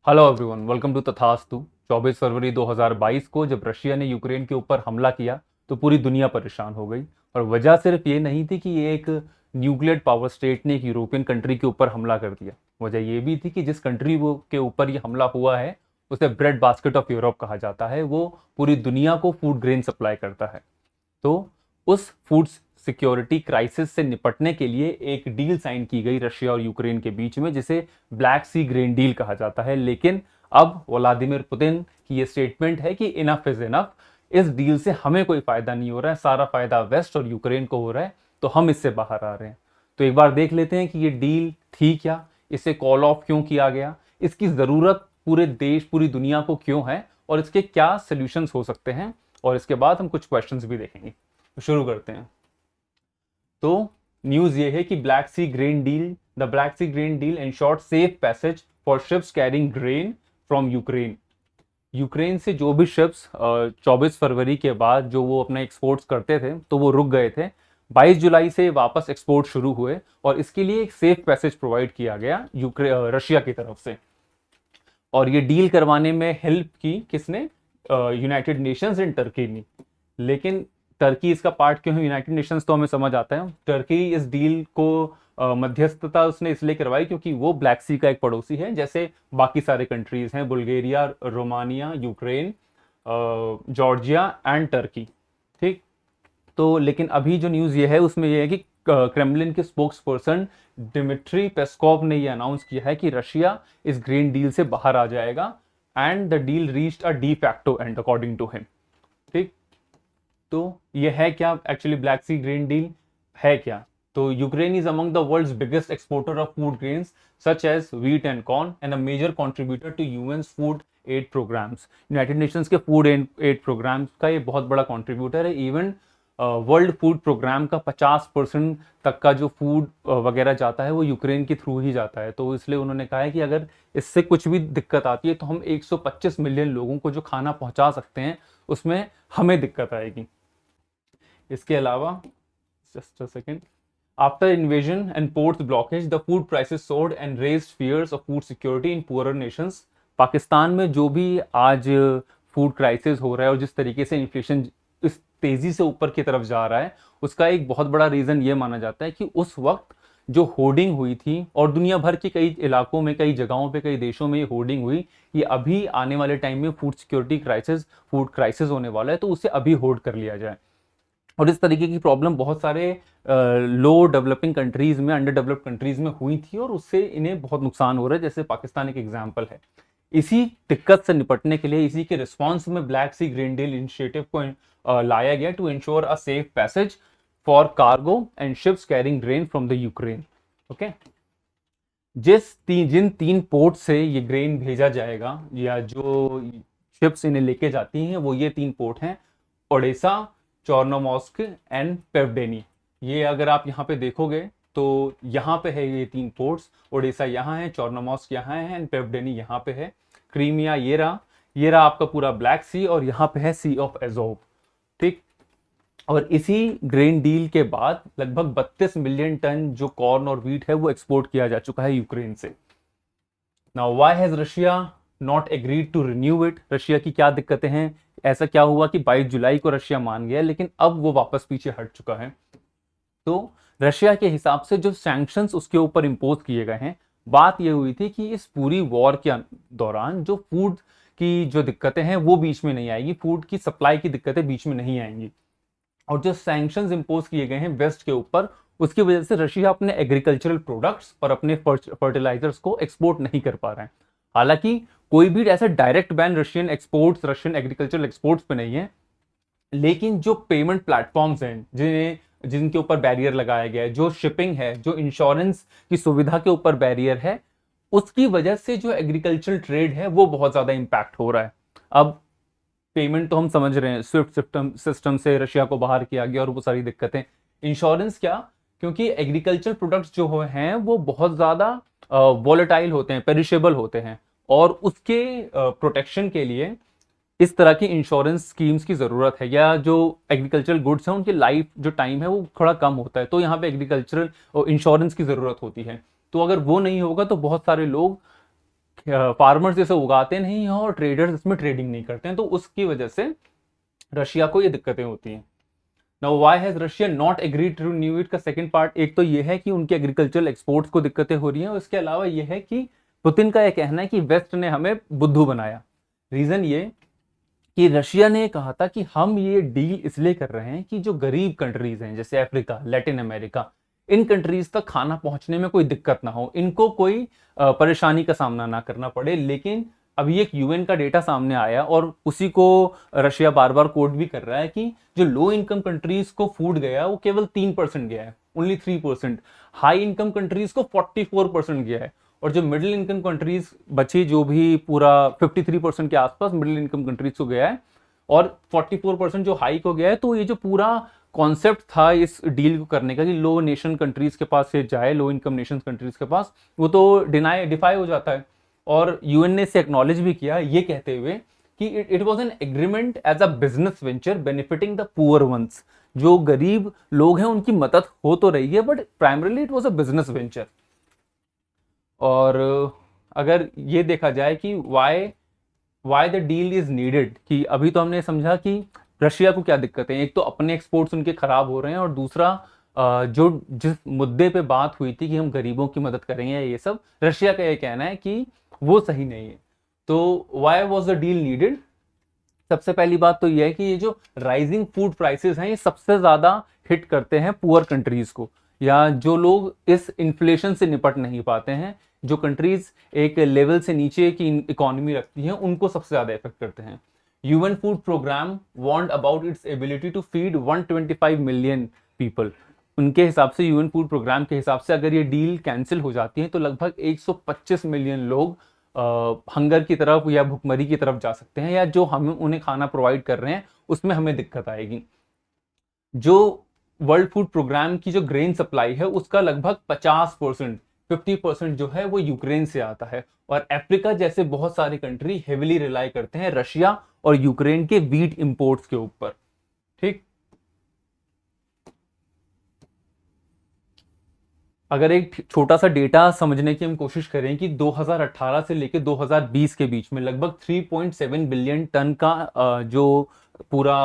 Hello everyone, welcome to तथास्तु। 24 फरवरी 2022 को जब रशिया ने यूक्रेन के ऊपर हमला किया तो पूरी दुनिया परेशान हो गई। और वजह सिर्फ ये नहीं थी कि ये एक न्यूक्लियर पावर स्टेट ने एक यूरोपियन कंट्री के ऊपर हमला कर दिया। वजह ये भी थी कि जिस कंट्री वो के ऊपर ये हमला हुआ है उसे ब्रेड बास्केट ऑफ यूरोप कहा जाता है। वो पूरी दुनिया को फूड ग्रेन सप्लाई करता है। तो उस फूड सिक्योरिटी क्राइसिस से निपटने के लिए एक डील साइन की गई रशिया और यूक्रेन के बीच में, जिसे ब्लैक सी ग्रेन डील कहा जाता है। लेकिन अब व्लादिमीर पुतिन की ये स्टेटमेंट है कि इनफ इज इनफ, इस डील से हमें कोई फायदा नहीं हो रहा है, सारा फायदा वेस्ट और यूक्रेन को हो रहा है, तो हम इससे बाहर आ रहे हैं। तो एक बार देख लेते हैं कि ये डील थी क्या, इसे कॉल ऑफ क्यों किया गया, इसकी जरूरत पूरे देश पूरी दुनिया को क्यों है और इसके क्या सोल्यूशंस हो सकते हैं। और इसके बाद हम कुछ क्वेश्चंस भी देखेंगे। तो शुरू करते हैं। तो न्यूज ये है कि Black Sea grain deal ensured safe passage for ships carrying grain from Ukraine. Ukraine से जो भी शिप्स 24 फरवरी के बाद जो वो अपना एक्सपोर्ट्स करते थे तो वो रुक गए थे। 22 जुलाई से वापस एक्सपोर्ट शुरू हुए और इसके लिए एक सेफ पैसेज प्रोवाइड किया गया रशिया की तरफ से। और ये डील करवाने में हेल्प की किसने? यूनाइटेड नेशंस एंड टर्की ने। लेकिन टर्की इसका पार्ट क्यों है यूनाइटेड नेशंस, तो हमें समझ आता है। टर्की इस डील को मध्यस्थता उसने इसलिए करवाई क्योंकि वो ब्लैक सी का एक पड़ोसी है, जैसे बाकी सारे कंट्रीज हैं, Bulgaria, Romania, Ukraine, Georgia and Turkey. ठीक। तो लेकिन अभी जो न्यूज़ ये है उसमें ये है कि क्रेमलिन के स्पोक्स पर्सन डिमिट्री पेस्कोव ने ये अनाउंस किया है कि रशिया इस ग्रीन डील से बाहर आ जाएगा and the deal reached a de facto and according to him. ठीक। तो ये है क्या actually Black Sea grain deal है क्या? तो Ukraine is among the world's biggest exporter of food grains such as wheat and corn and a major contributor to UN's food aid programs. United Nations के food aid programs का ये बहुत बड़ा contributor है। Even world food programme का 50% तक का जो फूड वगैरह जाता है वो यूक्रेन के थ्रू ही जाता है। तो इसलिए उन्होंने कहा है कि अगर इससे कुछ भी दिक्कत आती है तो हम 125 मिलियन लोगों को जो खाना पहुंचा सकते हैं उसमें हमें दिक्कत आएगी। इसके अलावा just a second, after invasion and ports blockage the food prices soared and raised fears of food security in poorer nations. Pakistan में जो भी आज फूड क्राइसिस हो रहा है और जिस तरीके से इन्फ्लेशन इस तेजी से ऊपर की तरफ जा रहा है, उसका एक बहुत बड़ा रीजन ये माना जाता है कि उस वक्त जो होर्डिंग हुई थी, और दुनिया भर के कई इलाकों में, कई जगहों पे, कई देशों में ये होर्डिंग हुई, ये अभी आने वाले टाइम में फूड क्राइसिस होने वाला है तो उसे अभी होल्ड कर लिया जाए। और इस तरीके की प्रॉब्लम बहुत सारे लो डेवलपिंग कंट्रीज में, अंडर डेवलप्ड कंट्रीज में हुई थी और उससे इन्हें बहुत नुकसान हो रहा है, जैसे पाकिस्तान एक एग्जाम्पल है। इसी दिक्कत से निपटने के लिए, इसी के रिस्पॉन्स में Black Sea grain deal initiative को लाया गया to ensure a safe passage for cargo and ships carrying grain from the Ukraine. Okay. जिन तीन पोर्ट से ये ग्रेन भेजा जाएगा या जो शिप्स इन्हें लेके जाती हैं वो ये तीन पोर्ट हैं, ओडेसा, चोर्नोमॉर्स्क एंड पेवडेनी। ये अगर आप यहाँ पे देखोगे तो यहाँ पे है ये तीन पोर्ट्स, ओडेसा यहाँ है, चोर्नोमॉर्स्क यहाँ है एंड पेवडेनी यहाँ पे है। क्रीमिया ये रहा आपका पूरा ब्लैक सी, और यहाँ पे है सी ऑफ एजोव। ठीक। और इसी ग्रेन डील के बाद लगभग 32 मिलियन टन जो कॉर्न और व्हीट है वो एक्सपोर्ट किया जा चुका है यूक्रेन से। Now why has Russia not agreed to renew it? Russia की क्या दिक्कतें हैं? ऐसा क्या हुआ कि 22 जुलाई को रशिया मान गया लेकिन अब वो वापस पीछे हट चुका है? तो रशिया के हिसाब से जो सैंक्शंस उसके ऊपर इंपोज किए गए हैं, बात ये हुई थी कि इस पूरी वॉर के दौरान जो फूड की जो दिक्कतें हैं वो बीच में नहीं आएगी, फूड की सप्लाई की दिक्कतें बीच में नहीं आएंगी। और जो सैंक्शंस इंपोज किए गए हैं वेस्ट के ऊपर, उसकी वजह से रशिया अपने एग्रीकल्चरल प्रोडक्ट्स और अपने फर्टिलाइजर्स को एक्सपोर्ट नहीं कर पा रहे हैं। हालांकि कोई भी ऐसा direct ban Russian agricultural exports पे नहीं है, लेकिन जो पेमेंट प्लेटफॉर्म्स हैं जिनके ऊपर बैरियर लगाया गया है, जो शिपिंग है, जो इंश्योरेंस की सुविधा के ऊपर बैरियर है, उसकी वजह से जो एग्रीकल्चरल ट्रेड है वो बहुत ज्यादा इंपैक्ट हो रहा है। अब पेमेंट तो हम समझ रहे हैं, स्विफ्ट सिस्टम से रशिया को बाहर किया गया और वो सारी दिक्कतें। इंश्योरेंस क्या? क्योंकि एग्रीकल्चर प्रोडक्ट्स जो हैं वो बहुत ज़्यादा वॉलेटाइल होते हैं, पेरिशेबल होते हैं, और उसके प्रोटेक्शन के लिए इस तरह की इंश्योरेंस स्कीम्स की ज़रूरत है। या जो एग्रीकल्चरल गुड्स हैं उनकी लाइफ जो टाइम है वो थोड़ा कम होता है, तो यहाँ पे एग्रीकल्चरल इंश्योरेंस की ज़रूरत होती है। तो अगर वो नहीं होगा तो बहुत सारे लोग फार्मर्स इसे उगाते नहीं हैं और ट्रेडर्स इसमें ट्रेडिंग नहीं करते हैं, तो उसकी वजह से रशिया को ये दिक्कतें होती हैं। Now why has Russia not agreed to renew it का सेकंड पार्ट, एक तो ये है कि उनके एग्रीकल्चरल एक्सपोर्ट्स को दिक्कतें हो रही हैं, और इसके अलावा ये है कि पुतिन का यह कहना है कि वेस्ट ने हमें बुद्धू बनाया। रीजन ये कि रशिया ने कहा था कि हम ये डील इसलिए कर रहे हैं कि जो गरीब कंट्रीज हैं जैसे अफ्रीका, लैटिन अमेरिका, इन कंट्रीज तक खाना पहुंचने में कोई दिक्कत ना हो, इनको कोई परेशानी का सामना ना करना पड़े। लेकिन अभी एक यूएन का डेटा सामने आया और उसी को रशिया बार बार कोट भी कर रहा है कि जो लो इनकम कंट्रीज को फूड गया वो केवल 3% गया है, ओनली 3%। हाई इनकम कंट्रीज को 44% गया है, और जो मिडिल इनकम कंट्रीज बची, जो भी पूरा 53% के आसपास मिडिल इनकम कंट्रीज को गया है और 44% जो हाई को गया है। तो ये जो पूरा कॉन्सेप्ट था इस डील को करने का कि लो नेशन कंट्रीज के पास से जाए, लो इनकम नेशन कंट्रीज के पास, वो तो डिफाई हो जाता है। और यूएन ने इसे एक्नॉलेज भी किया ये कहते हुए कि it was an agreement as a business venture benefiting the poor ones. जो गरीब लोग हैं उनकी मदद हो तो रही है, but primarily it was a business venture. और अगर ये देखा जाए कि why the deal is needed, कि अभी तो हमने समझा कि रशिया को क्या दिक्कत है, एक तो अपने एक्सपोर्ट्स उनके खराब हो रहे हैं, और दूसरा जो जिस मुद्दे पे बात हुई थी कि हम गरीबों की मदद करेंगे, ये सब रशिया का ये कहना है कि वो सही नहीं है। तो why was the deal needed? सबसे पहली बात तो यह है कि ये जो राइजिंग फूड प्राइसेस हैं ये सबसे ज्यादा हिट करते हैं पुअर कंट्रीज को, या जो लोग इस इन्फ्लेशन से निपट नहीं पाते हैं, जो कंट्रीज एक लेवल से नीचे की इकोनॉमी रखती हैं, उनको सबसे ज्यादा इफेक्ट करते हैं। UN food program warned about its ability to feed 125 million people. उनके हिसाब से, यूएन फूड प्रोग्राम के हिसाब से, अगर ये डील कैंसिल हो जाती है तो लगभग 125 मिलियन लोग हंगर की तरफ या भुखमरी की तरफ जा सकते हैं, या जो हम उन्हें खाना प्रोवाइड कर रहे हैं उसमें हमें दिक्कत आएगी। जो वर्ल्ड फूड प्रोग्राम की जो ग्रेन सप्लाई है उसका लगभग 50% जो है वो यूक्रेन से आता है, और अफ्रीका जैसे बहुत सारे कंट्री हेविली रिलाई करते हैं रशिया और यूक्रेन के वीट इंपोर्ट्स के ऊपर। ठीक, अगर एक छोटा सा डेटा समझने की हम कोशिश करें कि 2018 से लेकर 2020 के बीच में लगभग 3.7 बिलियन टन का जो पूरा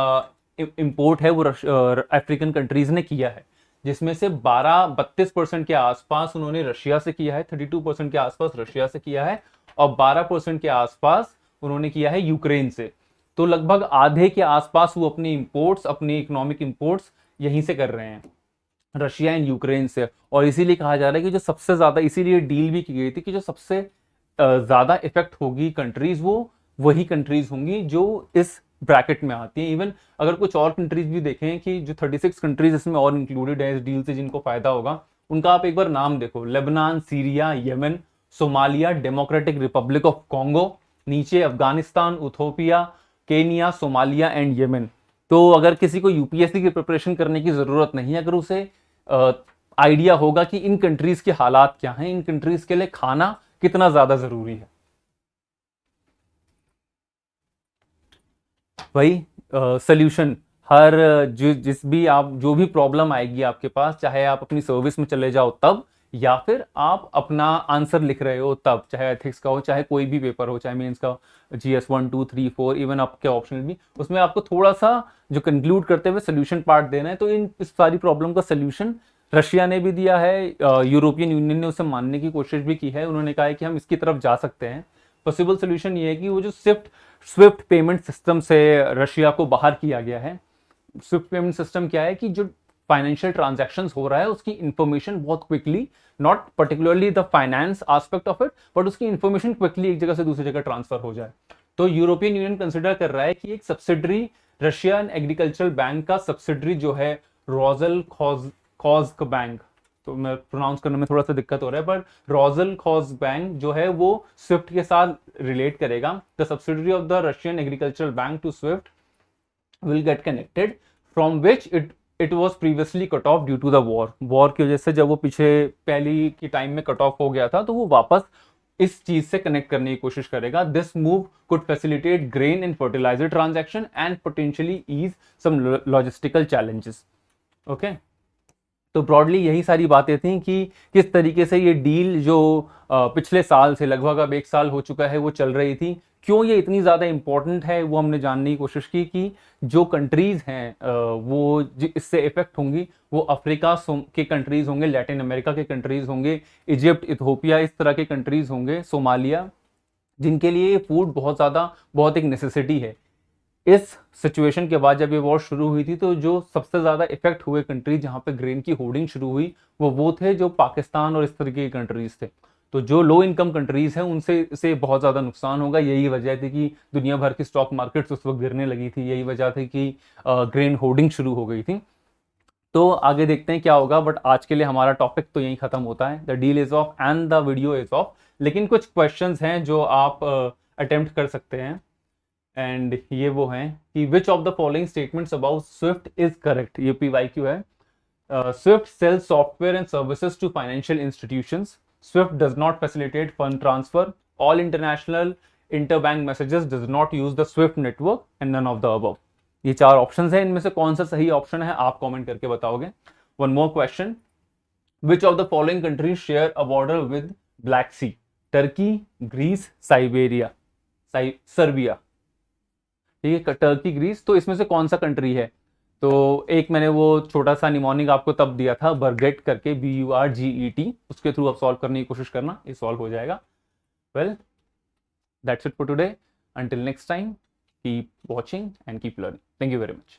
इंपोर्ट है वो अफ्रीकन कंट्रीज ने किया है, जिसमें से 32% के आसपास उन्होंने रशिया से किया है, 32% के आसपास रशिया से किया है, और 12% के आसपास उन्होंने किया है यूक्रेन से। तो लगभग आधे के आसपास वो अपनी इंपोर्ट्स, अपनी इकोनॉमिक इंपोर्ट्स यहीं से कर रहे हैं, रशिया एंड यूक्रेन से। और इसीलिए कहा जा रहा है कि जो सबसे ज्यादा, इसीलिए डील भी की गई थी कि जो सबसे ज्यादा इफेक्ट होगी कंट्रीज, वो वही कंट्रीज होंगी जो इस ब्रैकेट में आती है। इवन अगर कुछ और कंट्रीज भी देखें कि जो 36 कंट्रीज इसमें और इंक्लूडेड है इस डील से जिनको फायदा होगा, उनका आप एक बार नाम देखो: Lebanon, Syria, Yemen, Somalia, Democratic Republic of Congo, नीचे Afghanistan, Ethiopia, Kenya, Somalia and Yemen. तो अगर किसी को यूपीएससी की प्रिपरेशन करने की जरूरत नहीं है, अगर उसे आइडिया होगा कि इन कंट्रीज के हालात क्या हैं, इन कंट्रीज के लिए खाना कितना ज्यादा जरूरी है। भाई सोल्यूशन हर जिस भी आप जो भी प्रॉब्लम आएगी आपके पास, चाहे आप अपनी सर्विस में चले जाओ तब, या फिर आप अपना आंसर लिख रहे हो तब, चाहे एथिक्स का हो, चाहे कोई भी पेपर हो, चाहे मेंस का GS 1 2 3 4, इवन आपके ऑप्शनल भी, उसमें आपको थोड़ा सा जो कंक्लूड करते हुए सोल्यूशन पार्ट देना है। तो इस सारी प्रॉब्लम का सोल्यूशन रशिया ने भी दिया है, यूरोपियन यूनियन ने उसे मानने की कोशिश भी की है, उन्होंने कहा है कि हम इसकी तरफ जा सकते हैं। पॉसिबल सोल्यूशन ये है कि वो जो स्विफ्ट पेमेंट सिस्टम से रशिया को बाहर किया गया है। स्विफ्ट पेमेंट सिस्टम क्या है कि जो फाइनेंशियल ट्रांजैक्शंस हो रहा है उसकी इंफॉर्मेशन बहुत quickly, not particularly the finance aspect of it, but उसकी इंफॉर्मेशन क्विकली एक जगह से दूसरी जगह ट्रांसफर हो जाए। तो यूरोपियन यूनियन कंसिडर कर रहा है कि एक सब्सिडरी, रशियन एग्रीकल्चरल बैंक का सब्सिडरी जो है रोजल खोज्क बैंक, तो मैं प्रोनाउंस करने में थोड़ा सा दिक्कत हो रहा है, पर रोजल खोज्क बैंक जो है वो स्विफ्ट के साथ रिलेट करेगा। The subsidiary of the Russian agricultural bank to SWIFT will get connected, from which it was previously cut off due to the war की वजह से जब वो पीछे पहली की टाइम में कट ऑफ हो गया था, तो वो वापस इस चीज से कनेक्ट करने की कोशिश करेगा। This move could facilitate grain and fertiliser transaction and potentially ease some logistical challenges. Okay, तो ब्रॉडली यही सारी बातें थी कि किस तरीके से ये डील जो पिछले साल से लगभग अब 1 साल हो चुका है वो चल रही थी, क्यों ये इतनी ज़्यादा इम्पोर्टेंट है, वो हमने जानने की कोशिश की कि जो कंट्रीज़ हैं वो इससे इफेक्ट होंगी वो अफ्रीका के कंट्रीज़ होंगे, लैटिन अमेरिका के कंट्रीज़ होंगे, इजिप्ट, इथोपिया, इस तरह के कंट्रीज़ होंगे, सोमालिया, जिनके लिए ये फूड बहुत एक नेसेसिटी है। इस सिचुएशन के बाद जब ये वॉर शुरू हुई थी तो जो सबसे ज़्यादा इफेक्ट हुए कंट्री जहाँ पे ग्रेन की होर्डिंग शुरू हुई वो थे जो पाकिस्तान और इस तरीके की कंट्रीज थे। तो जो लो इनकम कंट्रीज हैं उनसे इसे बहुत ज़्यादा नुकसान होगा। यही वजह थी कि दुनिया भर की स्टॉक मार्केट्स उस वक्त गिरने लगी थी, यही वजह थी कि ग्रेन होर्डिंग शुरू हो गई थी। तो आगे देखते हैं क्या होगा, बट आज के लिए हमारा टॉपिक तो यहीं खत्म होता है। The deal is of and the video is of. लेकिन कुछ क्वेश्चंस हैं जो आप अटेम्प्ट कर सकते हैं, एंड ये वो हैं कि which of the following statements about SWIFT is correct. ये PYQ है। SWIFT sells software and services to financial institutions. SWIFT does not facilitate fund transfer. All international interbank messages does not use the SWIFT network and none of the above. ये 4 options हैं, इनमें से कौन सा सही option है आप comment करके बताओगे। One more question, which of the following countries share a border with Black Sea. Turkey, Greece, Siberia, Serbia. ठीक है, टर्की, ग्रीस, तो इसमें से कौन सा कंट्री है। तो एक मैंने वो छोटा सा निमोनिक आपको तब दिया था, बर्गेट करके, BURGET, उसके थ्रू आप सॉल्व करने की कोशिश करना, ये सॉल्व हो जाएगा। Well, that's it for today. Until next time, keep watching and keep learning. Thank you very much.